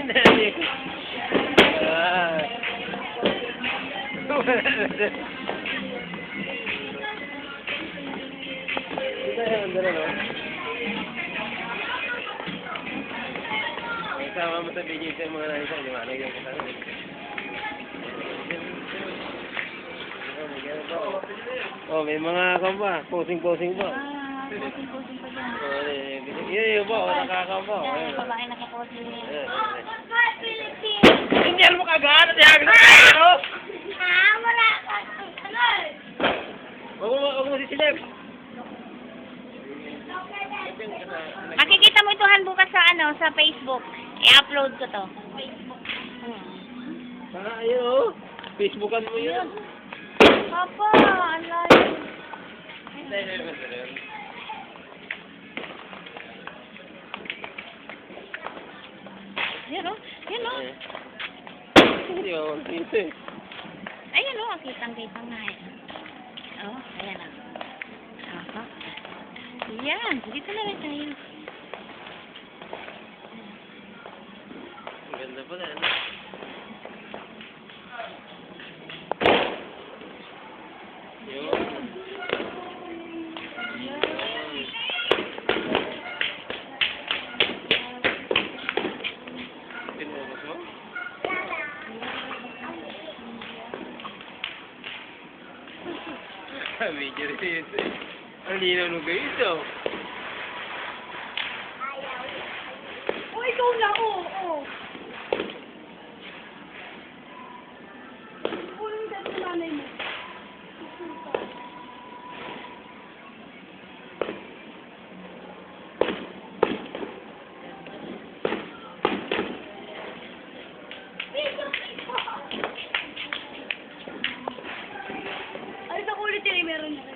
Dali. Ah. Sama mo sa video sa mga nani sa mga nani sa sana. Oh, may mga kamba, posing pa. Posing pa dyan. Yun ba, nakakamba. Yan, babae nakaposing niya. Hindi alam mo kagana, diyan ka. Wala ka. Huwag mo si Silep. Makikita mo ito bukas sa sa Facebook. I-upload ko to. Facebook. Ayun oh. Facebookan mo yun. Papa, ang lalim. Yan oh. Ayan oh, kitang-kitang nga eh. Oh, ayan oh. Aha. Yan, dito na rin tayo. Ganda pala, ano? Yun. Pinubos mo? Video rin ito eh. Ang linaw nung kayo ito. Oh, ikaw na, oh. Kulang sa nanay mo. Ay, sa kulit yun, meron na.